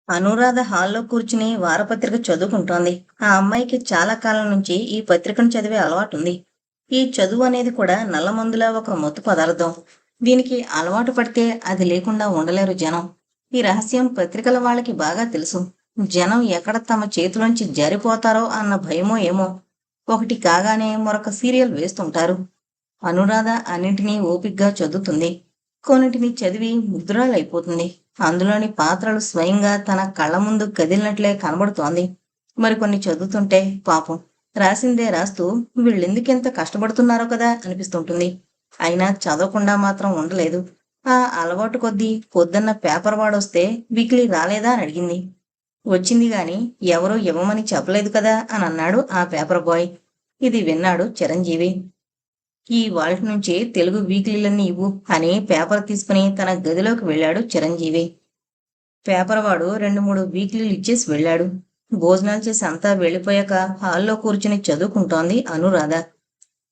అనురాధ హాల్లో కూర్చుని వారపత్రిక చదువుకుంటోంది. ఆ అమ్మాయికి చాలా కాలం నుంచి ఈ పత్రికను చదివే అలవాటుంది. ఈ చదువు అనేది కూడా నల్లమందులా ఒక మత్తు పదార్థం. దీనికి అలవాటు పడితే అది లేకుండా ఉండలేరు జనం. ఈ రహస్యం పత్రికల వాళ్ళకి బాగా తెలుసు. జనం ఎక్కడ తమ చేతిలోంచి జారిపోతారో అన్న భయమో ఏమో. ఒకటి కాగానే మరొక సీరియల్ వేస్తుంటారు. అనురాధ అన్నింటినీ ఓపిగ్గా చదువుతుంది. కొన్నిటిని చదివి ముద్రాలైపోతుంది. అందులోని పాత్రలు స్వయంగా తన కళ్ళ ముందు కదిలినట్లే కనబడుతోంది. మరికొన్ని చదువుతుంటే పాపం రాసిందే రాస్తూ వీళ్ళెందుకెంత కష్టపడుతున్నారో కదా అనిపిస్తుంటుంది. అయినా చదవకుండా మాత్రం ఉండలేదు. ఆ అలవాటు కొద్దీ పొద్దున్న పేపర్ వాడొస్తే వీక్లీ రాలేదా అని అడిగింది. వచ్చింది గాని ఎవరూ ఇవ్వమని చెప్పలేదు కదా అని అన్నాడు ఆ పేపర్ బాయ్. ఇది విన్నాడు చిరంజీవి. ఈ వాల్ట్ నుంచి తెలుగు వీక్లీలన్నీ ఇవ్వు అని పేపర్ తీసుకుని తన గదిలోకి వెళ్ళాడు చిరంజీవి. పేపర్ వాడు 2-3 వీక్లీలు ఇచ్చేసి వెళ్ళాడు. భోజనాలు చేసి అంతా వెళ్ళిపోయాక హాల్లో కూర్చుని చదువుకుంటోంది అనురాధ.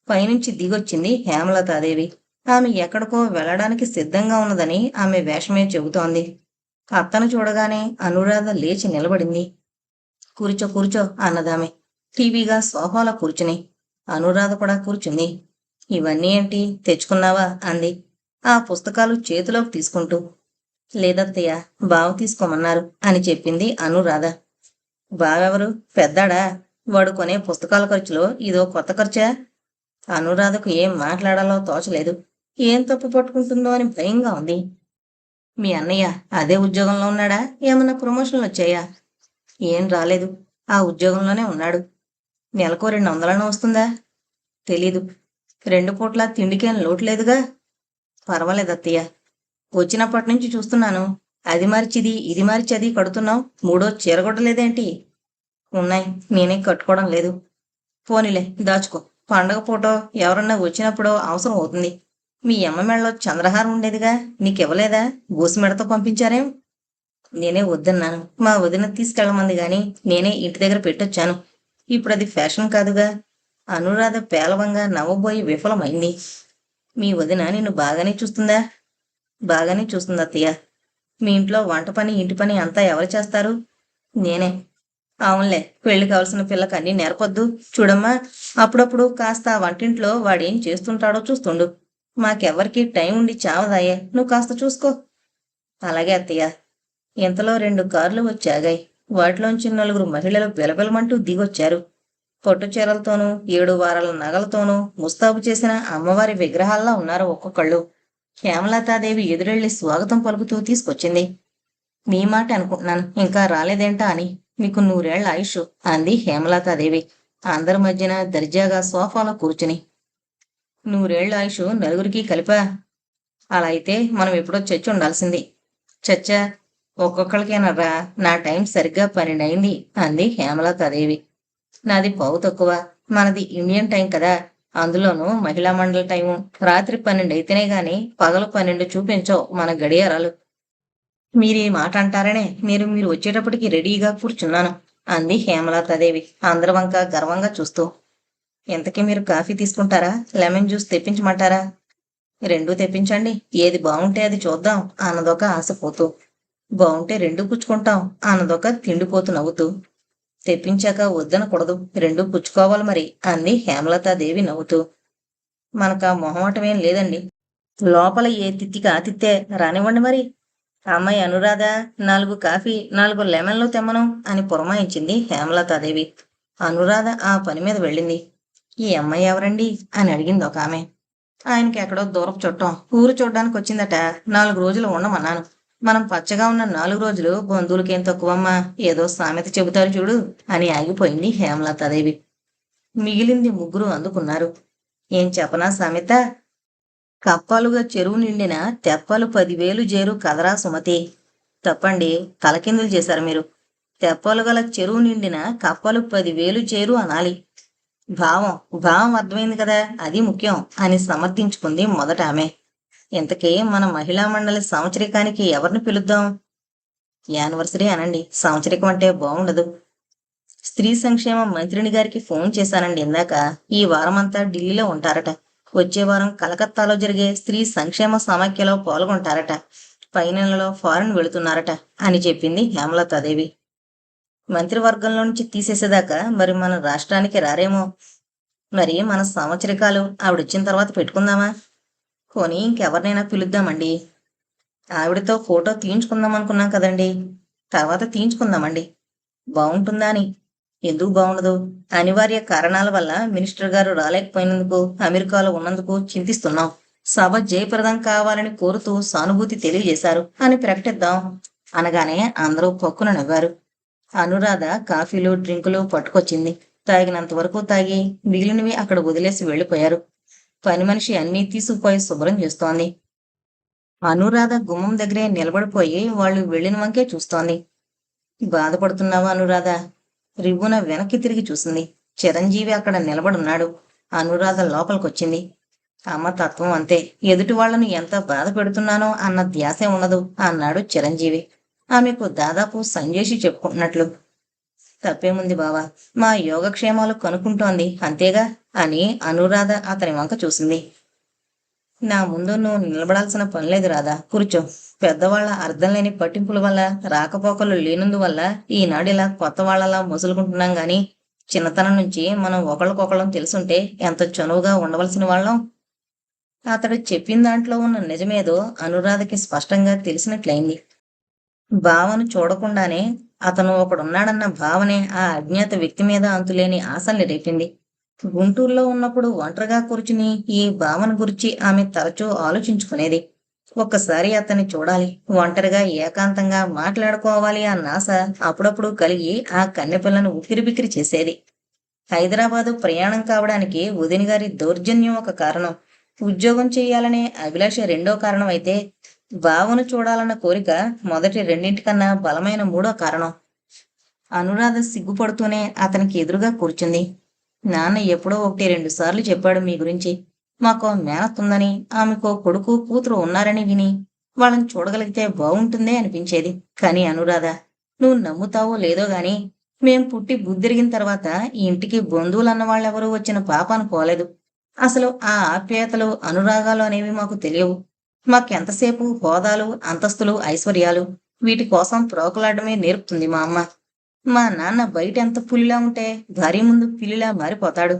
పైనుంచి దిగొచ్చింది హేమలతాదేవి. ఆమె ఎక్కడికో వెళ్ళడానికి సిద్ధంగా ఉన్నదని ఆమె వేషమే చెబుతోంది. అత్తను చూడగానే అనురాధ లేచి నిలబడింది. కూర్చో కూర్చో అన్నదామె టీవీగా సోఫాలో కూర్చుని. అనురాధ కూడా కూర్చుంది. ఇవన్నీ ఏంటి తెచ్చుకున్నావా అంది ఆ పుస్తకాలు చేతిలోకి తీసుకుంటూ. లేదత్తయ్య, బావ తీసుకోమన్నారు అని చెప్పింది అనురాధ. బావెవరు? పెద్దాడా? వాడు కొనే పుస్తకాల ఖర్చులో ఇదో కొత్త ఖర్చా? అనురాధకు ఏం మాట్లాడాలో తోచలేదు. ఏం తప్పు పట్టుకుంటుందో అని భయంగా ఉంది. మీ అన్నయ్య అదే ఉద్యోగంలో ఉన్నాడా? ఏమన్నా ప్రమోషన్లు వచ్చాయా? ఏం రాలేదు. ఆ ఉద్యోగంలోనే ఉన్నాడు. నెలకో 200 వస్తుందా? తెలీదు. 2 పూట్ల తిండికేం లోటులేదుగా? పర్వాలేదత్తయ్య. వచ్చినప్పటి నుంచి చూస్తున్నాను. అది మార్చిది ఇది మార్చి అది కడుతున్నావు. మూడో చీరగొట్టలేదేంటి? ఉన్నాయి, నేనే కట్టుకోవడం లేదు. పోనీలే దాచుకో. పండగ పూటో ఎవరన్నా వచ్చినప్పుడో అవసరం అవుతుంది. మీ అమ్మ మెళ్ళలో చంద్రహారం ఉండేదిగా, నీకివ్వలేదా? గోసిమెడతో పంపించారేం? నేనే వద్దన్నాను. మా వదిన తీసుకెళ్ళమంది గాని నేనే ఇంటి దగ్గర పెట్టొచ్చాను. ఇప్పుడు అది ఫ్యాషన్ కాదుగా. అనురాధ పేలవంగా నవ్వబోయి విఫలమైంది. మీ వదిన నిన్ను బాగానే చూస్తుందా? బాగానే చూస్తుంది అత్తయ్య. మీ ఇంట్లో వంట పని ఇంటి పని అంతా ఎవరు చేస్తారు? నేనే. అవునులే, పెళ్లి కావలసిన పిల్లకి అన్నీ నేర్పొద్దు. చూడమ్మా, అప్పుడప్పుడు కాస్త ఆ వంటింట్లో వాడేం చేస్తుంటాడో చూస్తుండు. మాకెవ్వరికీ టైం ఉండి చావదాయే, నువ్వు కాస్త చూసుకో. అలాగే అత్తయ్య. ఇంతలో 2 కార్లు వచ్చాగాయి. వాటిలోంచి 4 మహిళలు బిలబిలమంటూ దిగొచ్చారు. పట్టు చీరలతోనూ 7 వారాల నగలతోనూ ముస్తాబు చేసిన అమ్మవారి విగ్రహాల్లా ఉన్నారు ఒక్కొక్కళ్ళు. హేమలతాదేవి ఎదురెళ్లి స్వాగతం పలుకుతూ తీసుకొచ్చింది. మీ మాట అనుకుంటున్నాను, ఇంకా రాలేదేంటా అని. మీకు 100 ఏళ్ల ఆయుష్ అంది హేమలతాదేవి అందరి మధ్యన దర్జాగా సోఫాలో కూర్చుని. 100 ఏళ్ల ఆయుష్ నలుగురికి కలిపా? అలా అయితే మనం ఎప్పుడో చచ్చి ఉండాల్సింది. చచ్చా? ఒక్కొక్కరికేనర్రా. నా టైం సరిగ్గా 12 అయింది అంది హేమలతాదేవి. నాది పావు తక్కువ. మనది ఇండియన్ టైం కదా. అందులోనూ మహిళా మండలి టైము. రాత్రి 12 అయితేనే గాని పగలు 12 చూపించవు మన గడియారాలు. మీరీ మాట అంటారనే మీరు వచ్చేటప్పటికి రెడీగా కూర్చున్నాను అంది హేమలతాదేవి అందరి వంక గర్వంగా చూస్తూ. ఇంతకీ మీరు కాఫీ తీసుకుంటారా? లెమన్ జ్యూస్ తెప్పించమంటారా? రెండూ తెప్పించండి. ఏది బాగుంటే అది చూద్దాం అన్నదొక ఆశపోతూ. బాగుంటే 2 పుచ్చుకుంటాం అన్నదొక తిండిపోతూ నవ్వుతూ. తెప్పించాక వద్దనకూడదు, 2 పుచ్చుకోవాలి మరి అంది హేమలతాదేవి నవ్వుతూ. మనకా మొహమాటమేం లేదండి. లోపల ఏ తిత్తికి ఆ తిత్తే రానివ్వండి మరి. అమ్మాయి అనురాధ 4 కాఫీ 4 లెమన్లు తెమ్మను అని పురమాయించింది హేమలతాదేవి. అనురాధ ఆ పని మీద వెళ్ళింది. ఈ అమ్మాయి ఎవరండి అని అడిగింది ఒక ఆమె. ఆయనకి ఎక్కడో దూరపు చుట్టం, ఊరు చూడ్డానికి వచ్చిందట. 4 రోజులు ఉండమన్నాను. మనం పచ్చగా ఉన్న 4 రోజులు బంధువులకేం తక్కువమ్మా, ఏదో సామెత చెబుతారు చూడు అని ఆగిపోయింది హేమలతాదేవి. మిగిలింది 3 అందుకున్నారు. ఏం చెప్పనా సామెత? కప్పాలుగా చెరువు నిండిన తెప్పలు 10,000 జేరు కదరా సుమతి. తప్పండి, తలకిందులు చేశారు మీరు. తెప్పలు గల చెరువు నిండిన కప్పలు 10,000 చేరు అనాలి. భావం భావం అర్థమైంది కదా, అది ముఖ్యం అని సమర్థించుకుంది మొదట ఆమె. ఇంతకీ మన మహిళా మండలి సంవత్సరికానికి ఎవరిని పిలుద్దాం? యానివర్సరీ అనండి, సంవత్సరికం అంటే బాగుండదు. స్త్రీ సంక్షేమ మంత్రిని గారికి ఫోన్ చేశానండి ఇందాక. ఈ వారమంతా ఢిల్లీలో ఉంటారట. వచ్చే వారం కలకత్తాలో జరిగే స్త్రీ సంక్షేమ సమాఖ్యలో పాల్గొంటారట. పై నెలలో ఫారెన్ వెళుతున్నారట అని చెప్పింది హేమలతాదేవి. మంత్రివర్గంలో నుంచి తీసేసేదాకా మరి మన రాష్ట్రానికి రారేమో. మరి మన సంవత్సరికాలు ఆవిడొచ్చిన తర్వాత పెట్టుకుందామా? పోనీ ఇంకెవరినైనా పిలుద్దామండి. ఆవిడతో ఫోటో తీయించుకుందాం అనుకున్నాం కదండి. తర్వాత తీయించుకుందామండి. బాగుంటుందా అని. ఎందుకు బాగుండదు? అనివార్య కారణాల వల్ల మినిస్టర్ గారు రాలేకపోయినందుకు, అమెరికాలో ఉన్నందుకు చింతిస్తున్నాం. సభ జయప్రదం కావాలని కోరుతూ సానుభూతి తెలియజేశారు అని ప్రకటిద్దాం అనగానే అందరూ పక్కున నవ్వారు. అనురాధ కాఫీలు డ్రింకులు పట్టుకొచ్చింది. తాగినంత వరకు తాగి మిగిలినవి అక్కడ వదిలేసి వెళ్లిపోయారు. పని మనిషి అన్నీ తీసుకుపోయి శుభ్రం చేస్తోంది. అనురాధ గుమ్మం దగ్గరే నిలబడిపోయి వాళ్ళు వెళ్లిన వంకే చూస్తోంది. బాధపడుతున్నావా అనురాధ? రివ్వున వెనక్కి తిరిగి చూసింది. చిరంజీవి అక్కడ నిలబడున్నాడు. అనురాధ లోపలికొచ్చింది. అమ్మ తత్వం అంతే. ఎదుటి వాళ్లను ఎంత బాధ పెడుతున్నానో అన్న ధ్యాసే ఉండదు అన్నాడు చిరంజీవి. ఆమెకు దాదాపు సంజేషి చెప్పుకుంటున్నట్లు. తప్పేముంది బావా, మా యోగక్షేమాలు కనుక్కుంటోంది అంతేగా అని అనురాధ అతని వంక చూసింది. నా ముందు నువ్వు నిలబడాల్సిన పనిలేదు రాధా, కూర్చో. పెద్దవాళ్ల అర్థం లేని పట్టింపుల వల్ల, రాకపోకలు లేనందువల్ల ఈనాడిలా కొత్త వాళ్లలా ముసులుకుంటున్నాం గాని చిన్నతనం నుంచి మనం ఒకళ్ళకొకళ్ళం తెలుసుంటే ఎంత చనువుగా ఉండవలసిన వాళ్ళం. అతడు చెప్పిన దాంట్లో ఉన్న నిజమేదో అనురాధకి స్పష్టంగా తెలిసినట్లయింది. బావను చూడకుండానే అతను ఒకడున్నాడన్న భావనే ఆ అజ్ఞాత వ్యక్తి మీద అంతులేని ఆశల్ని రేపింది. గుంటూరులో ఉన్నప్పుడు ఒంటరిగా కూర్చుని ఈ భావన గురించి ఆమె తరచూ ఆలోచించుకునేది. ఒక్కసారి అతన్ని చూడాలి, ఒంటరిగా ఏకాంతంగా మాట్లాడుకోవాలి అన్న ఆశ అప్పుడప్పుడు కలిగి ఆ కన్నెపిల్లను ఉక్కిరిబిక్కిరి చేసేది. హైదరాబాదు ప్రయాణం కావడానికి వదిన గారి దౌర్జన్యం ఒక కారణం, ఉద్యోగం చేయాలనే అభిలాష రెండో కారణం అయితే, బావను చూడాలన్న కోరిక మొదటి రెండింటికన్నా బలమైన మూడో కారణం. అనురాధ సిగ్గుపడుతూనే అతనికి ఎదురుగా కూర్చుంది. నాన్న ఎప్పుడో 1-2 సార్లు చెప్పాడు మీ గురించి. మాకో మేనత్తుందని, ఆమెకో కొడుకు కూతురు ఉన్నారని విని వాళ్ళని చూడగలిగితే బాగుంటుందే అనిపించేది. కాని అనురాధ, నువ్వు నమ్ముతావో లేదో గాని మేం పుట్టి బుద్ధిరిగిన తర్వాత ఈ ఇంటికి బంధువులన్న వాళ్ళెవరూ వచ్చిన పాపాను పోలేదు. అసలు ఆ ఆప్యాయతలు, అనురాగాలు అనేవి మాకు తెలియవు. మాకెంతసేపు హోదాలు, అంతస్తులు, ఐశ్వర్యాలు, వీటి కోసం ప్రోకులాడమే నేర్పుతుంది మా అమ్మ. మా నాన్న బయట ఎంత పులిలా ఉంటే భార్య ముందు పిల్లిలా మారిపోతాడు.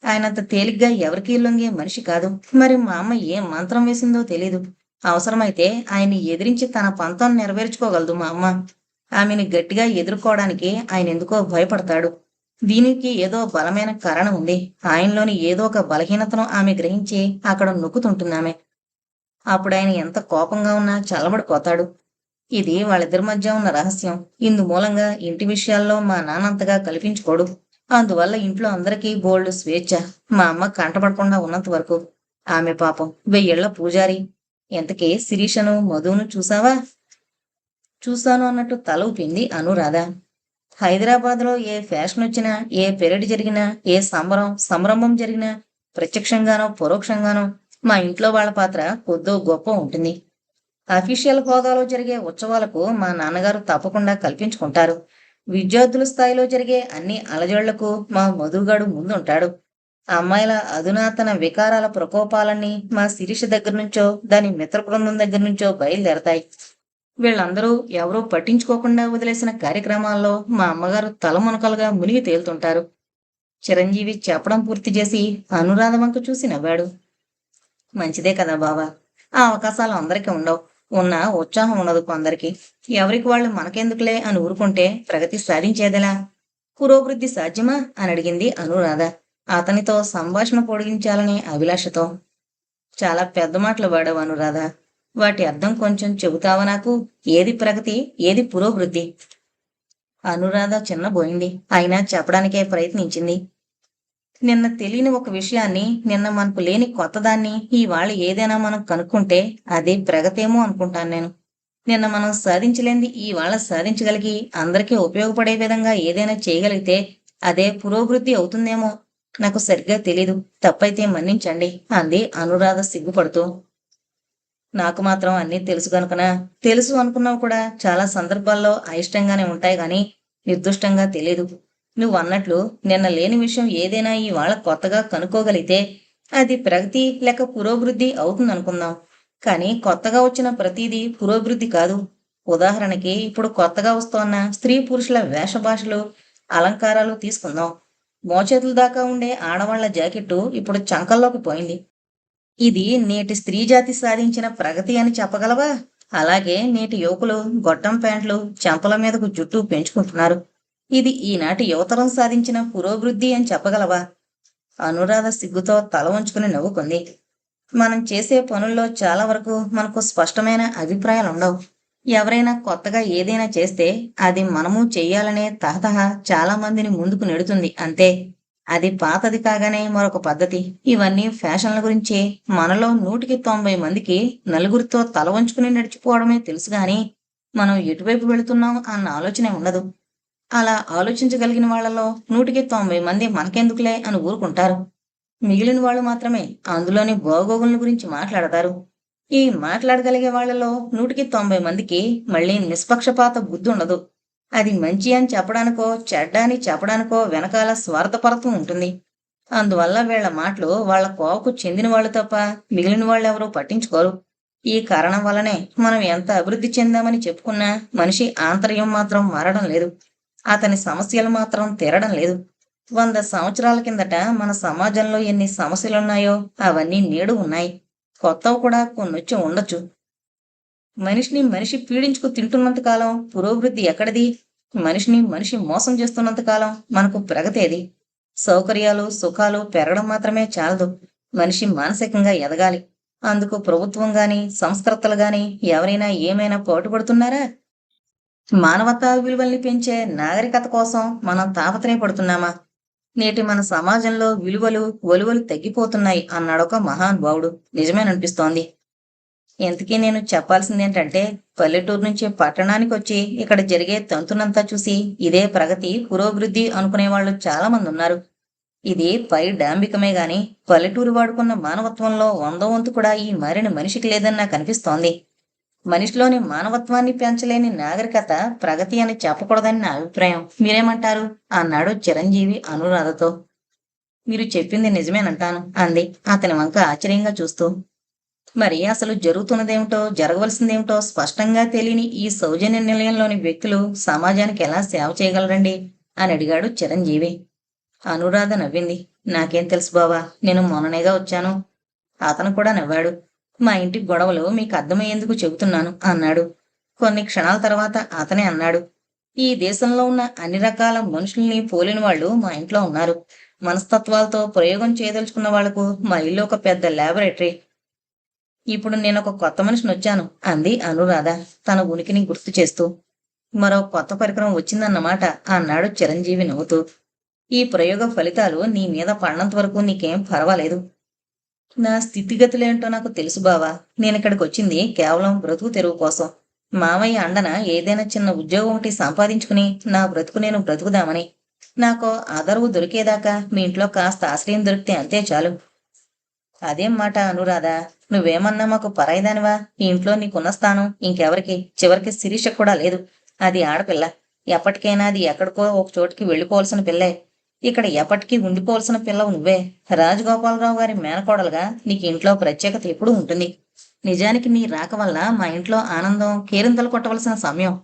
ఆయనంత తేలిగ్గా ఎవరికీ లొంగే మనిషి కాదు. మరి మా అమ్మ ఏం మంత్రం వేసిందో తెలీదు. అవసరమైతే ఆయన్ని ఎదిరించి తన పంతం నెరవేర్చుకోగలదు మా అమ్మ. ఆమెని గట్టిగా ఎదుర్కోవడానికి ఆయన ఎందుకో భయపడతాడు. దీనికి ఏదో బలమైన కారణం ఉంది. ఆయనలోని ఏదో ఒక బలహీనతను ఆమె గ్రహించి అక్కడ నొక్కుతుంటుందామె. అప్పుడాయన ఎంత కోపంగా ఉన్నా చల్లబడిపోతాడు. ఇది వాళ్ళిద్దరి మధ్య ఉన్న రహస్యం. ఇందు మూలంగా ఇంటి విషయాల్లో మా నాన్నంతగా కల్పించుకోడు. అందువల్ల ఇంట్లో అందరికీ బోల్డు స్వేచ్ఛ. మా అమ్మ కంటపడకుండా ఉన్నంత వరకు. ఆమె పాపం 1000 ఏళ్ల పూజారి. ఎంతకీ శిరీషను, మధును చూసావా? చూశాను అన్నట్టు తల ఊపింది అనురాధ. హైదరాబాద్లో ఏ ఫ్యాషన్ వచ్చినా, ఏ పెరడి జరిగినా, ఏ సంరంభం జరిగినా ప్రత్యక్షంగానో పరోక్షంగానో మా ఇంట్లో వాళ్ళ పాత్ర కొద్దో గొప్ప ఉంటుంది. అఫీషియల్ హోదాలో జరిగే ఉత్సవాలకు మా నాన్నగారు తప్పకుండా కల్పించుకుంటారు. విద్యార్థుల స్థాయిలో జరిగే అన్ని అలజడులకు మా మధుగాడు ముందుంటాడు. అమ్మాయిల అధునాతన వికారాల ప్రకోపాలన్నీ మా శిరీష దగ్గర నుంచో, దాని మిత్ర బృందం దగ్గర నుంచో బయలుదేరతాయి. వీళ్ళందరూ ఎవరూ పట్టించుకోకుండా వదిలేసిన కార్యక్రమాల్లో మా అమ్మగారు తలమునకలుగా మునిగి తేలుతుంటారు. చిరంజీవి చెప్పడం పూర్తి చేసి అనురాధ వంక చూసి నవ్వాడు. మంచిదే కదా బావా, ఆ అవకాశాలు అందరికీ ఉండవు. ఉన్న ఉత్సాహం ఉండదు కొందరికి. ఎవరికి వాళ్ళు మనకెందుకులే అని ఊరుకుంటే ప్రగతి సాధించేదెలా? పురోభివృద్ధి సాధ్యమా అని అడిగింది అనురాధ, అతనితో సంభాషణ పొడిగించాలనే అభిలాషతో. చాలా పెద్ద మాటలు వాడావు అనురాధ. వాటి అర్థం కొంచెం చెబుతావా నాకు? ఏది ప్రగతి, ఏది పురోభివృద్ధి? అనురాధ చిన్నబోయింది. అయినా చెప్పడానికే ప్రయత్నించింది. నిన్న తెలియని ఒక విషయాన్ని, నిన్న మనకు లేని కొత్తదాన్ని ఇవాళ ఏదైనా మనం కనుక్కుంటే అది ప్రగతేమో అనుకుంటాను నేను. నిన్న మనం సాధించలేంది ఇవాళ సాధించగలిగి అందరికీ ఉపయోగపడే విధంగా ఏదైనా చేయగలిగితే అదే పురోభివృద్ధి అవుతుందేమో. నాకు సరిగ్గా తెలీదు, తప్పైతే మన్నించండి అంది అనురాధ సిగ్గుపడుతూ. నాకు మాత్రం అన్నీ తెలుసు కనుకనా? తెలుసు అనుకున్నావు కూడా చాలా సందర్భాల్లో అయిష్టంగానే ఉంటాయి గాని నిర్దుష్టంగా తెలీదు. నువ్వన్నట్లు నిన్న లేని విషయం ఏదైనా ఇవాళ కొత్తగా కనుక్కోగలిగితే అది ప్రగతి లేక పురోభివృద్ధి అవుతుందనుకుందాం. కానీ కొత్తగా వచ్చిన ప్రతిదీ పురోభివృద్ధి కాదు. ఉదాహరణకి ఇప్పుడు కొత్తగా వస్తోన్న స్త్రీ పురుషుల వేషభాషలు, అలంకారాలు తీసుకుందాం. మోచేతుల దాకా ఉండే ఆడవాళ్ల జాకెట్టు ఇప్పుడు చంకల్లోకి పోయింది. ఇది నేటి స్త్రీ జాతి సాధించిన ప్రగతి అని చెప్పగలవా? అలాగే నేటి యువకులు గొట్టం ప్యాంట్లు, చెంపల మీదకు జుట్టు పెంచుకుంటున్నారు. ఇది ఈనాటి యువతరం సాధించిన పురోభివృద్ధి అని చెప్పగలవా? అనురాధ సిగ్గుతో తల వంచుకుని నవ్వుకుంది. మనం చేసే పనుల్లో చాలా వరకు మనకు స్పష్టమైన అభిప్రాయాలుండవు. ఎవరైనా కొత్తగా ఏదైనా చేస్తే అది మనము చెయ్యాలనే తహతహ చాలా మందిని ముందుకు నెడుతుంది అంతే. అది పాతది కాగానే మరొక పద్ధతి. ఇవన్నీ ఫ్యాషన్ల గురించే. మనలో 190 మందికి నలుగురితో తల వంచుకుని నడిచిపోవడమే తెలుసు గాని మనం ఎటువైపు వెళుతున్నాం అన్న ఆలోచనే ఉండదు. అలా ఆలోచించగలిగిన వాళ్ళలో 190 మంది మనకెందుకులే అని ఊరుకుంటారు. మిగిలిన వాళ్ళు మాత్రమే అందులోని బాగోగుల గురించి మాట్లాడతారు. ఈ మాట్లాడగలిగే వాళ్ళలో 190 మందికి మళ్ళీ నిష్పక్షపాత బుద్ధి ఉండదు. అది మంచి అని చెప్పడానికో చెడ్డ అని చెప్పడానికో వెనకాల స్వార్థపరత్వం ఉంటుంది. అందువల్ల వీళ్ళ మాటలు వాళ్ళ కోవకు చెందిన వాళ్ళు తప్ప మిగిలిన వాళ్ళెవరూ పట్టించుకోరు. ఈ కారణం వల్లనే మనం ఎంత అభివృద్ధి చెందామని చెప్పుకున్నా మనిషి ఆంతర్యం మాత్రం మారడం లేదు. అతని సమస్యలు మాత్రం తీరడం లేదు. 100 సంవత్సరాల కిందట మన సమాజంలో ఎన్ని సమస్యలున్నాయో అవన్నీ నేడు ఉన్నాయి. కొత్తవి కూడా కొన్నొచ్చి ఉండొచ్చు. మనిషిని మనిషి పీడించుకు తింటున్నంత కాలం పురోభివృద్ధి ఎక్కడిది? మనిషిని మనిషి మోసం చేస్తున్నంత కాలం మనకు ప్రగతేది? సౌకర్యాలు, సుఖాలు పెరగడం మాత్రమే చాలదు. మనిషి మానసికంగా ఎదగాలి. అందుకు ప్రభుత్వం గాని, సంస్కర్తలు గాని ఎవరైనా ఏమైనా పాటుపడుతున్నారా? మానవతా విలువల్ని పెంచే నాగరికత కోసం మనం తాపత్రయపడుతున్నామా? నేటి మన సమాజంలో విలువలు, ఒలువలు తగ్గిపోతున్నాయి అన్నాడొక మహానుభావుడు. నిజమేననిపిస్తోంది. ఇంతకీ నేను చెప్పాల్సిందేంటంటే, పల్లెటూరు నుంచి పట్టణానికి వచ్చి ఇక్కడ జరిగే తంతునంతా చూసి ఇదే ప్రగతి, పురోభివృద్ధి అనుకునేవాళ్ళు చాలా మంది ఉన్నారు. ఇది పై డాంబికమే గాని పల్లెటూరు వాడుకున్న మానవత్వంలో 100వ వంతు కూడా ఈ మారిన మనిషికి లేదని నాకు అనిపిస్తోంది. మనిషిలోని మానవత్వాన్ని పెంచలేని నాగరికత ప్రగతి అని చెప్పకూడదని నా అభిప్రాయం. మీరేమంటారు? అన్నాడు చిరంజీవి అనురాధతో. మీరు చెప్పింది నిజమేనంటాను అంది అతని వంక ఆశ్చర్యంగా చూస్తూ. మరి అసలు జరుగుతున్నదేమిటో, జరగవలసిందేమిటో స్పష్టంగా తెలియని ఈ సౌజన్య నిలయంలోని వ్యక్తులు సమాజానికి ఎలా సేవ చేయగలరండి అని అడిగాడు చిరంజీవి. అనురాధ నవ్వింది. నాకేం తెలుసు బావా, నేను మొన్ననేగా వచ్చాను. అతను కూడా నవ్వాడు. మా ఇంటి గొడవలు మీకు అర్థమయ్యేందుకు చెబుతున్నాను అన్నాడు. కొన్ని క్షణాల తర్వాత అతనే అన్నాడు. ఈ దేశంలో ఉన్న అన్ని రకాల మనుషుల్ని పోలిన వాళ్ళు మా ఇంట్లో ఉన్నారు. మనస్తత్వాలతో ప్రయోగం చేయదలుచుకున్న వాళ్లకు మా ఇల్లు ఒక పెద్ద ల్యాబొరేటరీ. ఇప్పుడు నేనొక కొత్త మనిషిని వచ్చాను అంది అనురాధ తన ఉనికిని గుర్తు చేస్తూ. మరో కొత్త పరికరం వచ్చిందన్నమాట అన్నాడు చిరంజీవి నవ్వుతూ. ఈ ప్రయోగ ఫలితాలు నీ మీద పడినంత వరకు నీకేం పర్వాలేదు. నా స్థితిగతులేంటో నాకు తెలుసు బావా. నేనిక్కడికి వచ్చింది కేవలం బ్రతుకు తెరువు కోసం. మామయ్య అండన ఏదైనా చిన్న ఉద్యోగం ఒకటి సంపాదించుకుని నా బ్రతుకు నేను బ్రతుకుదామని. నాకు ఆదరవు దొరికేదాకా మీ ఇంట్లో కాస్త ఆశ్రయం దొరికితే అంతే చాలు. అదేం మాట అనురాధా, నువ్వేమన్నా మాకు పరాయిదానివా? ఈ ఇంట్లో నీకున్న స్థానం ఇంకెవరికి? చివరికి శిరీష కూడా లేదు. అది ఆడపిల్ల. ఎప్పటికైనా అది ఎక్కడికో ఒక చోటికి వెళ్ళిపోవలసిన పిల్లే. ఇక్కడ ఎప్పటికీ ఉండిపోవలసిన పిల్లవు నువ్వే. రాజగోపాలరావు గారి మేనకోడలుగా నీకు ఇంట్లో ప్రత్యేకత ఎప్పుడూ ఉంటుంది. నిజానికి నీ రాక వల్ల మా ఇంట్లో ఆనందం కేరింతలు కొట్టవలసిన సమయం.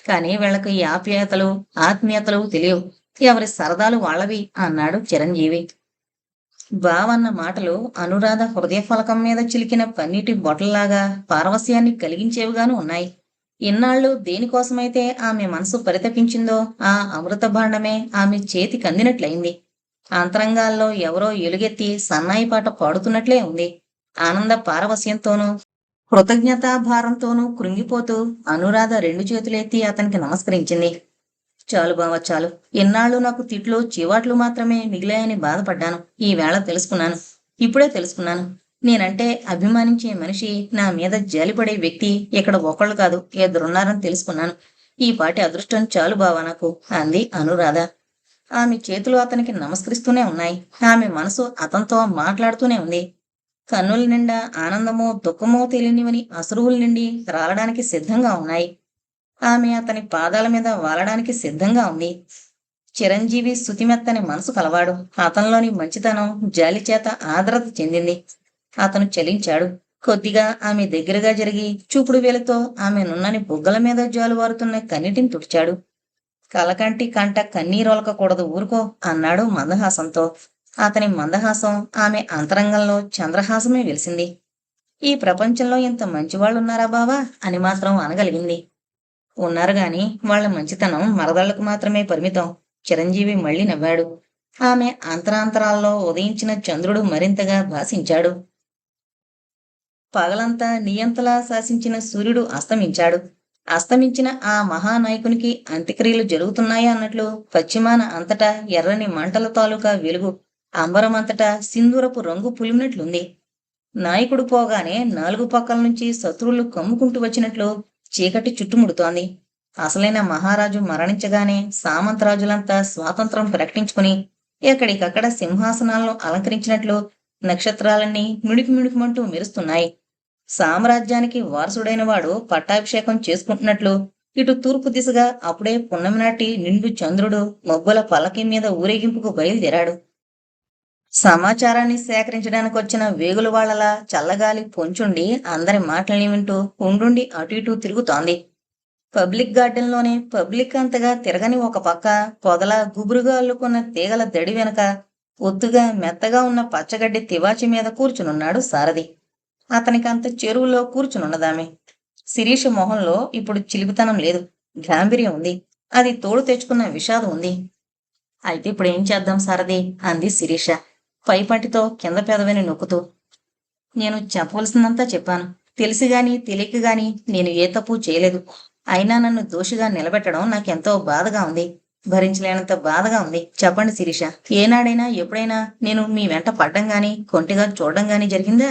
కానీ వీళ్ళకి ఈ ఆప్యాయతలు, ఆత్మీయతలు తెలియవు. ఎవరి సరదాలు వాళ్ళవి అన్నాడు చిరంజీవి. బావన్న మాటలు అనురాధ హృదయ ఫలకం మీద చిలికిన పన్నీటి బొట్టల్లాగా పారవస్యాన్ని కలిగించేవిగాను ఉన్నాయి. ఇన్నాళ్ళు దేనికోసమైతే ఆమె మనసు పరితపించిందో ఆ అమృత భాండమే ఆమె చేతికి అందినట్లయింది. అంతరంగాల్లో ఎవరో ఎలుగెత్తి సన్నాయి పాట పాడుతున్నట్లే ఉంది. ఆనంద పారవస్యంతోనూ కృతజ్ఞతాభారంతోనూ కృంగిపోతూ అనురాధ 2 చేతులెత్తి అతనికి నమస్కరించింది. చాలు బావ చాలు. ఎన్నాళ్ళు నాకు తిట్లు, చివాట్లు మాత్రమే మిగిలాయని బాధపడ్డాను. ఈవేళ తెలుసుకున్నాను. ఇప్పుడే తెలుసుకున్నాను. నేనంటే అభిమానించే మనిషి, నా మీద జాలిపడే వ్యక్తి ఇక్కడ ఒకళ్ళు కాదు, ఇద్దరున్నారని తెలుసుకున్నాను. ఈ పాటి అదృష్టం చాలు బావా నాకు అంది అనురాధ. ఆమె చేతులు అతనికి నమస్కరిస్తూనే ఉన్నాయి. ఆమె మనసు అతనితో మాట్లాడుతూనే ఉంది. కన్నుల నిండా ఆనందమో దుఃఖమో తెలియనివని అశ్రువుల నిండి రాలడానికి సిద్ధంగా ఉన్నాయి. ఆమె అతని పాదాల మీద వాలడానికి సిద్ధంగా ఉంది. చిరంజీవి శుతిమెత్తని మనసు కలవాడు. అతనిలోని మంచితనం, జాలి చేత ఆదరత చెందింది. అతను చలించాడు. కొద్దిగా ఆమె దగ్గరగా జరిగి చూపుడు వేలతో ఆమె నున్నని బుగ్గల మీద జాలువారుతున్న కన్నీటిని తుడిచాడు. కలకంటి కంట కన్నీరొలకకూడదు ఊరుకో అన్నాడు మందహాసంతో. అతని మందహాసం ఆమె అంతరంగంలో చంద్రహాసమే వెలిసింది. ఈ ప్రపంచంలో ఇంత మంచివాళ్ళున్నారా బావా అని మాత్రం అనగలిగింది. ఉన్నారు గాని వాళ్ళ మంచితనం మరదళ్లకు మాత్రమే పరిమితం. చిరంజీవి మళ్ళీ నవ్వాడు. ఆమె అంతరాంతరాల్లో ఉదయించిన చంద్రుడు మరింతగా భాసించాడు. పగలంతా నియంతలా శాసించిన సూర్యుడు అస్తమించాడు. అస్తమించిన ఆ మహానాయకునికి అంత్యక్రియలు జరుగుతున్నాయా అన్నట్లు పశ్చిమాన అంతటా ఎర్రని మంటల తాలూకా వెలుగు అంబరమంతటా సింధూరపు రంగు పులిమినట్లుంది. నాయకుడు పోగానే నాలుగు పక్కల నుంచి శత్రువులు కమ్ముకుంటూ వచ్చినట్లు చీకటి చుట్టుముడుతోంది. అసలైన మహారాజు మరణించగానే సామంతరాజులంతా స్వాతంత్రం ప్రకటించుకుని ఎక్కడికక్కడ సింహాసనాలను అలంకరించినట్లు నక్షత్రాలన్నీ మిణుకు మిణుకుమంటూ మెరుస్తున్నాయి. సామ్రాజ్యానికి వారసుడైన వాడు పట్టాభిషేకం చేసుకుంటున్నట్లు ఇటు తూర్పు దిశగా అప్పుడే పున్నమి నాటి నిండు చంద్రుడు మబ్బుల పల్లకి మీద ఊరేగింపుకు బయలుదేరాడు. సమాచారాన్ని సేకరించడానికి వచ్చిన వేగుల వాళ్లలా చల్లగాలి పొంచుండి అందరి మాటల్ని వింటూ ఉండుండి అటు ఇటూ తిరుగుతోంది. పబ్లిక్ గార్డెన్లోనే పబ్లిక్ అంతగా తిరగని ఒక పక్క పొదల గుబురుగా అల్లుకున్న తీగల దడి వెనక ఒత్తుగా మెత్తగా ఉన్న పచ్చగడ్డి తివాచి మీద కూర్చునున్నాడు సారథి. అతనికంత చెరువులో కూర్చునున్నదామె. శిరీష మొహంలో ఇప్పుడు చిలిపితనం లేదు, గాంభీర్యం ఉంది. అది తోడు తెచ్చుకున్న విషాదం ఉంది. అయితే ఇప్పుడు ఏం చేద్దాం సారథి అంది శిరీష పైపంటితో కింద పెదవిని నొక్కుతూ. నేను చెప్పవలసిందంతా చెప్పాను. తెలిసిగాని తెలియకగాని నేను ఏ తప్పు చేయలేదు. అయినా నన్ను దోషిగా నిలబెట్టడం నాకెంతో బాధగా ఉంది, భరించలేనంత బాధగా ఉంది. చెప్పండి శిరీష, ఏనాడైనా ఎప్పుడైనా నేను మీ వెంట పడ్డం గాని కొంటిగా చూడడం గాని జరిగిందా?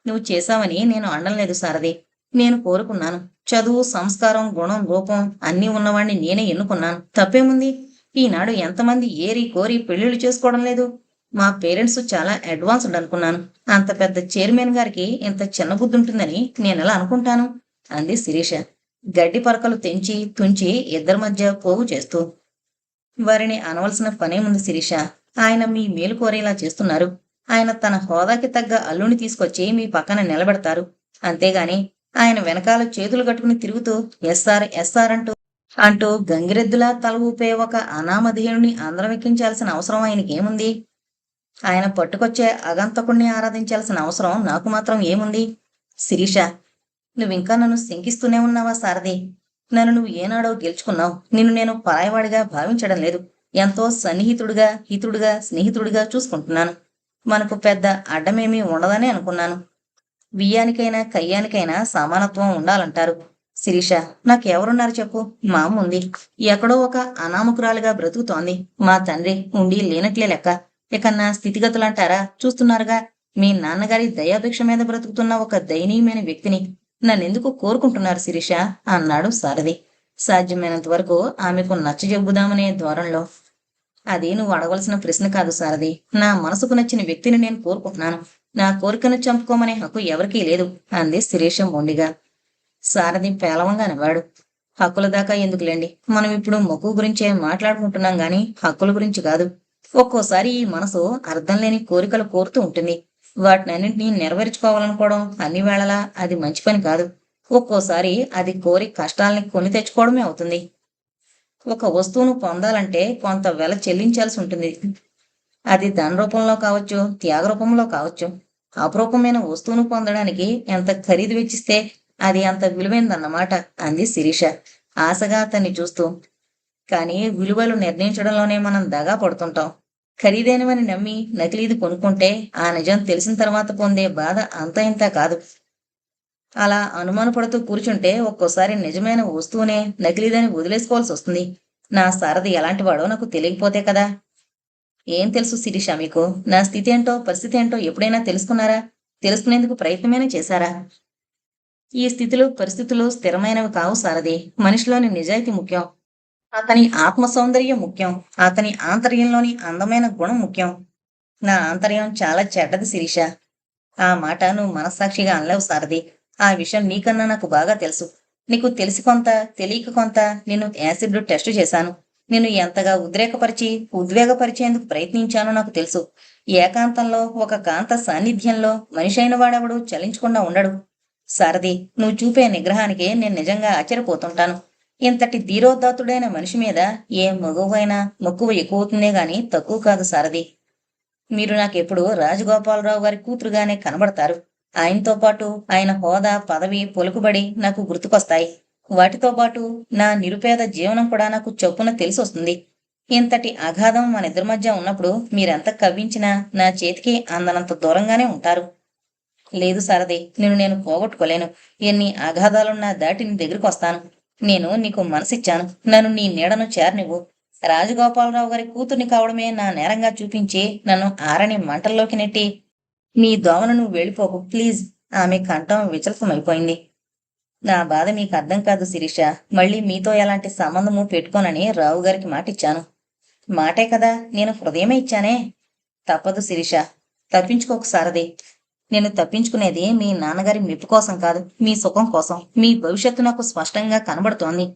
నువ్వు చేశావని నేను అనడంలేదు సారథి. నేను కోరుకున్నాను. చదువు, సంస్కారం, గుణం, రూపం అన్నీ ఉన్నవాణ్ణి నేనే ఎన్నుకున్నాను. తప్పేముంది? ఈనాడు ఎంతమంది ఏరి కోరి పెళ్లిళ్ళు చేసుకోవడం లేదు? మా పేరెంట్స్ చాలా అడ్వాన్స్డ్ అనుకున్నాను. అంత పెద్ద చైర్మన్ గారికి ఇంత చిన్న బుద్ధి ఉంటుందని నేనెలా అనుకుంటాను అంది శిరీష గడ్డి పరకలు తెంచి తుంచి ఇద్దరి మధ్య పోగు చేస్తూ. వారిని అనవలసిన పనేముంది శిరీష? ఆయన మీ మేలు కోరేలా చేస్తున్నారు. ఆయన తన హోదాకి తగ్గ అల్లుని తీసుకొచ్చి మీ పక్కన నిలబెడతారు. అంతేగాని ఆయన వెనకాల చేతులు కట్టుకుని తిరుగుతూ ఎస్ఆర్ ఎస్ఆర్ అంటూ గంగిరెద్దులా తల ఊపే ఒక అనామధేయుని అందరం ఎక్కించాల్సిన అవసరం ఆయనకేముంది? ఆయన పట్టుకొచ్చే అగంతకుణ్ణి ఆరాధించాల్సిన అవసరం నాకు మాత్రం ఏముంది? శిరీష, నువ్వింకా నన్ను శంకిస్తూనే ఉన్నావా సారథి? నన్ను నువ్వు ఏనాడో గెలుచుకున్నావు. నిన్ను నేను పరాయవాడిగా భావించడం లేదు. ఎంతో సన్నిహితుడిగా, హితుడిగా, స్నేహితుడిగా చూసుకుంటున్నాను. మనకు పెద్ద అడ్డమేమీ ఉండదనే అనుకున్నాను. బియ్యానికైనా కయ్యానికైనా సమానత్వం ఉండాలంటారు. శిరీష, నాకెవరున్నారు చెప్పు? మా అమ్మ ఉంది. ఎక్కడో ఒక అనామకురాలుగా బ్రతుకుతోంది. మా తండ్రి ఉండి లేనట్లే లెక్క. ఇక నా స్థితిగతులంటారా? చూస్తున్నారుగా. మీ నాన్నగారి దయాభిక్ష మీద బ్రతుకుతున్న ఒక దయనీయమైన వ్యక్తిని నన్నెందుకు కోరుకుంటున్నారు శిరీష అన్నాడు సారథి సాధ్యమైనంత వరకు ఆమెకు నచ్చజెబ్బుదామనే ధోరణిలో. అది నువ్వు అడగవలసిన ప్రశ్న కాదు సారథి. నా మనసుకు నచ్చిన వ్యక్తిని నేను కోరుకుంటున్నాను. నా కోరికను చంపుకోమనే హక్కు ఎవరికీ లేదు అంది శిరీష మొండిగా. సారథి పేలవంగా నవ్వాడు. హక్కుల దాకా ఎందుకులేండి, మనం ఇప్పుడు మొక్కు గురించే మాట్లాడుకుంటున్నాం గాని హక్కుల గురించి కాదు. ఒక్కోసారి ఈ మనసు అర్థం లేని కోరికలు కోరుతూ ఉంటుంది. వాటినన్నింటినీ నెరవేర్చుకోవాలనుకోవడం అన్ని వేళలా అది మంచి పని కాదు. ఒక్కోసారి అది కోరి కష్టాల్ని కొని తెచ్చుకోవడమే అవుతుంది. ఒక వస్తువును పొందాలంటే కొంత వెల చెల్లించాల్సి ఉంటుంది. అది ధన రూపంలో కావచ్చు, త్యాగ రూపంలో కావచ్చు. అపురూపమైన వస్తువును పొందడానికి ఎంత ఖరీదు వెచ్చిస్తే అది అంత విలువైందన్నమాట అంది శిరీష ఆశగా అతన్ని చూస్తూ. కానీ విలువలు నిర్ణయించడంలోనే మనం దగా పడుతుంటాం. ఖరీదైనవని నమ్మి నకిలీది కొనుక్కుంటే ఆ నిజం తెలిసిన తర్వాత పొందే బాధ అంత ఇంత కాదు. అలా అనుమానపడుతూ కూర్చుంటే ఒక్కోసారి నిజమైన వస్తువునే నకిలీదని వదిలేసుకోవాల్సి వస్తుంది. నా సారథి ఎలాంటివాడో నాకు తెలియకపోతే కదా. ఏం తెలుసు శిరీష మీకు? నా స్థితి ఏంటో పరిస్థితి ఏంటో ఎప్పుడైనా తెలుసుకున్నారా? తెలుసుకునేందుకు ప్రయత్నమైనా చేశారా? ఈ స్థితిలో పరిస్థితులు స్థిరమైనవి కావు సారథి. మనిషిలోని నిజాయితీ ముఖ్యం. అతని ఆత్మ సౌందర్యం ముఖ్యం. అతని ఆంతర్యంలోని అందమైన గుణం ముఖ్యం. నా ఆంతర్యం చాలా చెడ్డది శిరీష. ఆ మాట నువ్వు మనస్సాక్షిగా అనలేవు సారథి. ఆ విషయం నీకన్నా నాకు బాగా తెలుసు. నీకు తెలిసి కొంత, తెలియక కొంత నిన్ను యాసిడ్ టెస్ట్ చేశాను. నిన్ను ఎంతగా ఉద్వేగపరిచేందుకు ప్రయత్నించానో నాకు తెలుసు. ఏకాంతంలో ఒక కాంత సాన్నిధ్యంలో మనిషైన వాడెవడు చలించకుండా ఉండడు. సారథి, నువ్వు చూపే నిగ్రహానికి నేను నిజంగా ఆశ్చర్యపోతుంటాను. ఇంతటి ధీరోదాత్తుడైన మనిషి మీద ఏ మగువైనా మక్కువ ఎక్కువవుతుందే గాని తక్కువ కాదు సారథి. మీరు నాకెప్పుడు రాజగోపాలరావు గారి కూతురుగానే కనబడతారు. ఆయనతో పాటు ఆయన హోదా, పదవి, పలుకుబడి నాకు గుర్తుకొస్తాయి. వాటితో పాటు నా నిరుపేద జీవనం కూడా నాకు చొప్పున తెలిసొస్తుంది. ఇంతటి అగాధం మన ఇద్దరి మధ్య ఉన్నప్పుడు మీరెంత కవ్వించినా నా చేతికి అందనంత దూరంగానే ఉంటారు. లేదు సారథి, నేను పోగొట్టుకోలేను. ఎన్ని అగాధాలున్నా దాటి నీ దగ్గరికి వస్తాను. నేను నీకు మనసిచ్చాను. నన్ను నీ నీడను చేరనివ్వు. రాజగోపాలరావు గారి కూతుర్ని కావడమే నా నేరంగా చూపించి నన్ను ఆరని మంటల్లోకి నెట్టి నీ దోమను నువ్వు వెళ్ళిపోకు ప్లీజ్. ఆమె కంఠం విచలితమైపోయింది. నా బాధ మీకు అర్థం కాదు శిరీష. మళ్ళీ మీతో ఎలాంటి సంబంధము పెట్టుకోనని రావు గారికి మాటిచ్చాను. మాటే కదా, నేను హృదయమే ఇచ్చానే. తప్పదు శిరీష. తప్పించుకోకు సారథి. నేను తప్పించుకునేది మీ నాన్నగారి మెప్పు కోసం కాదు, మీ సుఖం కోసం. మీ భవిష్యత్తు నాకు స్పష్టంగా కనబడుతోంది.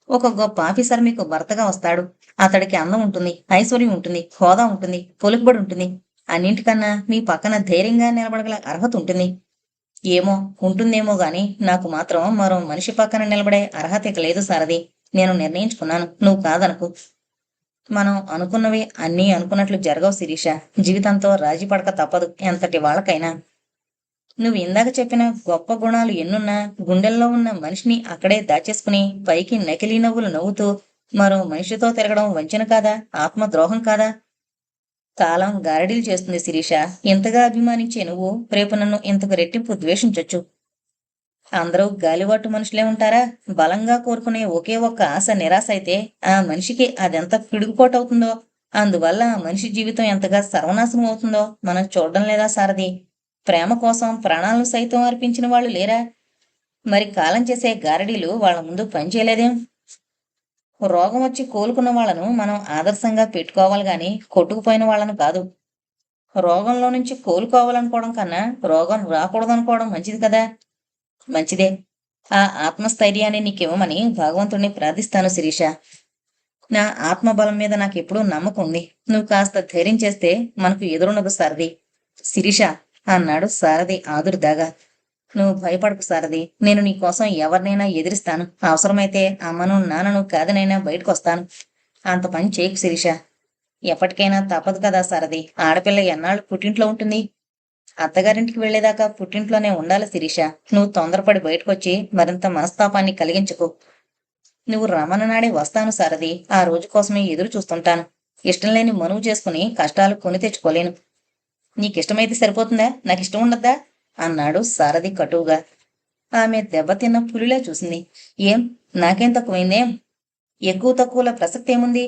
ఒక గొప్ప ఆఫీసర్ మీకు భర్తగా వస్తాడు. అతడికి అందం ఉంటుంది, ఐశ్వర్యం ఉంటుంది, హోదా ఉంటుంది, పొలుకుబడి ఉంటుంది. అన్నింటికన్నా మీ పక్కన ధైర్యంగా నిలబడగల అర్హత ఉంటుంది. ఏమో, ఉంటుందేమో గాని నాకు మాత్రం మరో మనిషి పక్కన నిలబడే అర్హత ఇక లేదు సారథి. నేను నిర్ణయించుకున్నాను, నువ్వు కాదనకు. మనం అనుకున్నవి అన్నీ అనుకున్నట్లు జరగవు శిరీష. జీవితంతో రాజీ పడక తప్పదు, ఎంతటి వాళ్ళకైనా. నువ్వు ఇందాక చెప్పిన గొప్ప గుణాలు ఎన్నున్నా గుండెల్లో ఉన్న మనిషిని అక్కడే దాచేసుకుని పైకి నకిలీ నవ్వులు నవ్వుతూ మరో మనిషితో తిరగడం వంచన కాదా, ఆత్మద్రోహం కాదా? కాలం గారడీలు చేస్తుంది శిరీష. ఇంతగా అభిమానించే నువ్వు రేపు నన్ను ఇంతకు రెట్టింపు ద్వేషించొచ్చు. అందరూ గాలివాటు మనుషులే ఉంటారా? బలంగా కోరుకునే ఒకే ఒక్క ఆశ నిరాశ అయితే ఆ మనిషికి అదెంత పిడుగుపోటవుతుందో, అందువల్ల ఆ మనిషి జీవితం ఎంతగా సర్వనాశనం అవుతుందో మనం చూడడం లేదా సారథి? ప్రేమ కోసం ప్రాణాలను సైతం అర్పించిన వాళ్ళు లేరా? మరి కాలం చేసే గారడీలు వాళ్ళ ముందు పనిచేయలేదేం? రోగం వచ్చి కోలుకున్న వాళ్ళను మనం ఆదర్శంగా పెట్టుకోవాలి గాని కొట్టుకుపోయిన వాళ్ళను కాదు. రోగంలో నుంచి కోలుకోవాలనుకోవడం కన్నా రోగం రాకూడదనుకోవడం మంచిది కదా. మంచిదే. ఆ ఆత్మస్థైర్యాన్ని నీకివ్వమని భగవంతుణ్ణి ప్రార్థిస్తాను శిరీష. నా ఆత్మబలం మీద నాకెప్పుడూ నమ్మకం ఉంది. నువ్వు కాస్త ధైర్యం చేస్తే మనకు ఎదురుండదు సారథి. శిరీష అన్నాడు సారథి ఆదుర్దాగా. నువ్వు భయపడకు సారథి. నేను నీకోసం ఎవరినైనా ఎదిరిస్తాను. అవసరమైతే అమ్మను నాన్నను కాదనైనా బయటకొస్తాను. అంత పని చేయకు శిరీష. ఎప్పటికైనా తప్పదు కదా సారథి. ఆడపిల్ల ఎన్నాళ్ళు పుట్టింట్లో ఉంటుంది? అత్తగారింటికి వెళ్లేదాకా పుట్టింట్లోనే ఉండాలి శిరీష. నువ్వు తొందరపడి బయటకొచ్చి మరింత మనస్తాపాన్ని కలిగించకు. నువ్వు రమ్మన్ననాడే వస్తాను సారథి. ఆ రోజు కోసమే ఎదురు చూస్తుంటాను. ఇష్టం లేని మనువు చేసుకుని కష్టాలు కొని తెచ్చుకోలేను. నీకిష్టమైతే సరిపోతుందా, నాకిష్టం ఉండద్దా? అన్నాడు సారథి కటువుగా. ఆమె దెబ్బతిన్న పులిలా చూసింది. ఏం, నాకేం తక్కువైందేం? ఎక్కువ తక్కువల ప్రసక్తి ఏముంది?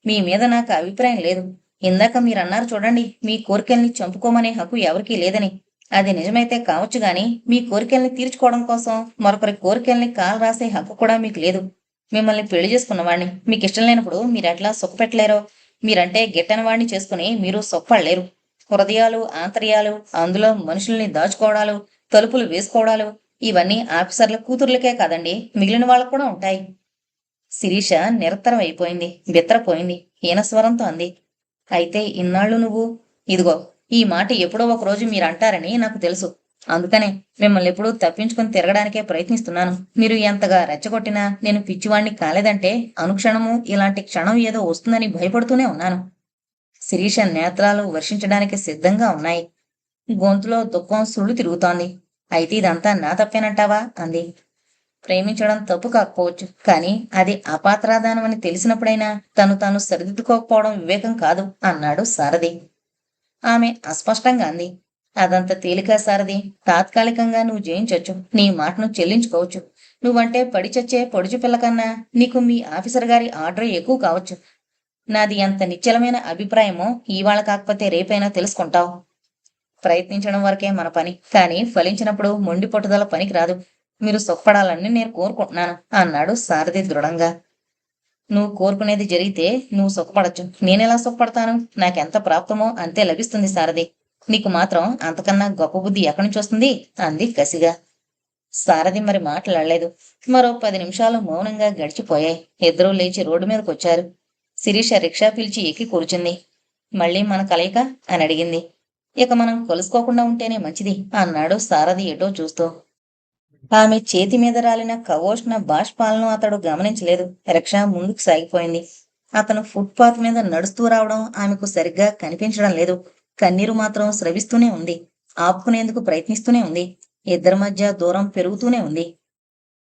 మీ మీద నాకు అభిప్రాయం లేదు. ఇందాక మీరన్నారు చూడండి, మీ కోరికల్ని చంపుకోమనే హక్కు ఎవరికీ లేదని. అది నిజమైతే కావచ్చు గాని మీ కోరికల్ని తీర్చుకోవడం కోసం మరొకరి కోరికల్ని కాలు రాసే హక్కు కూడా మీకు లేదు. మిమ్మల్ని పెళ్లి చేసుకున్నవాణ్ణి మీకు ఇష్టం లేనప్పుడు మీరెట్లా సుఖపెట్టలేరో, మీరంటే గిట్టని వాణ్ణి చేసుకుని మీరు సుఖపడలేరు. హృదయాలు, ఆంతర్యాలు, అందులో మనుషుల్ని దాచుకోవడాలు, తలుపులు వేసుకోవడాలు, ఇవన్నీ ఆఫీసర్ల కూతుర్లకే కాదండి, మిగిలిన వాళ్ళకు కూడా ఉంటాయి. శిరీష నిరత్తరం అయిపోయింది, బిత్తరపోయింది. హీనస్వరంతో అంది. అయితే ఇన్నాళ్ళు నువ్వు ఇదిగో, ఈ మాట ఎప్పుడో ఒక రోజు మీరంటారని నాకు తెలుసు. అందుకనే మిమ్మల్ని ఎప్పుడూ తప్పించుకుని తిరగడానికే ప్రయత్నిస్తున్నాను. మీరు ఎంతగా రెచ్చగొట్టినా నేను పిచ్చివాణ్ణి కాలేదంటే అనుక్షణము ఇలాంటి క్షణం ఏదో వస్తుందని భయపడుతూనే ఉన్నాను. శిరీష నేత్రాలు వర్షించడానికి సిద్ధంగా ఉన్నాయి. గొంతులో దుఃఖం సుళ్ళు తిరుగుతోంది. అయితే ఇదంతా నా తప్పేనంటావా? అంది. ప్రేమించడం తప్పు కాకపోవచ్చు, కానీ అది అపాత్రాదానమని తెలిసినప్పుడైనా తాను సరిదిద్దుకోకపోవడం వివేకం కాదు అన్నాడు సారథి. ఆమె అస్పష్టంగా అంది. అదంత తేలిక సారథి. తాత్కాలికంగా నువ్వు జయించొచ్చు, నీ మాటను చెల్లించుకోవచ్చు. నువ్వంటే పడి చచ్చే పొడుచు పిల్ల కన్నా నీకు మీ ఆఫీసర్ గారి ఆర్డర్ ఎక్కువ కావచ్చు. నాది ఎంత నిశ్చలమైన అభిప్రాయమో ఇవాళ కాకపోతే రేపైనా తెలుసుకుంటావు. ప్రయత్నించడం వరకే మన పని, కానీ ఫలించినప్పుడు మొండి పట్టుదల పనికి రాదు. మీరు సుఖపడాలని నేను కోరుకుంటున్నాను అన్నాడు సారథి దృఢంగా. నువ్వు కోరుకునేది జరిగితే నువ్వు సుఖపడచ్చు. నేనెలా సుఖపడతాను? నాకెంత ప్రాప్తమో అంతే లభిస్తుంది సారథి. నీకు మాత్రం అంతకన్నా గొప్ప బుద్ధి ఎక్కడి నుంచి వస్తుంది? అంది కసిగా. సారథి మరి మాట్లాడలేదు. మరో 10 నిమిషాలు మౌనంగా గడిచిపోయాయి. ఇద్దరూ లేచి రోడ్డు మీదకొచ్చారు. శిరీష రిక్షా పిలిచి ఎక్కి కూర్చుంది. మళ్ళీ మన కలయిక అని అడిగింది. ఇక మనం కలుసుకోకుండా ఉంటేనే మంచిది అన్నాడు సారథి ఎటో చూస్తూ. ఆమె చేతి మీద రాలిన కవోష్ణ బాష్పాలను అతడు గమనించలేదు. రిక్షా ముందుకు సాగిపోయింది. అతను ఫుట్పాత్ మీద నడుస్తూ రావడం ఆమెకు సరిగ్గా కనిపించడం లేదు. కన్నీరు మాత్రం స్రవిస్తూనే ఉంది. ఆపుకునేందుకు ప్రయత్నిస్తూనే ఉంది. ఇద్దరి మధ్య దూరం పెరుగుతూనే ఉంది.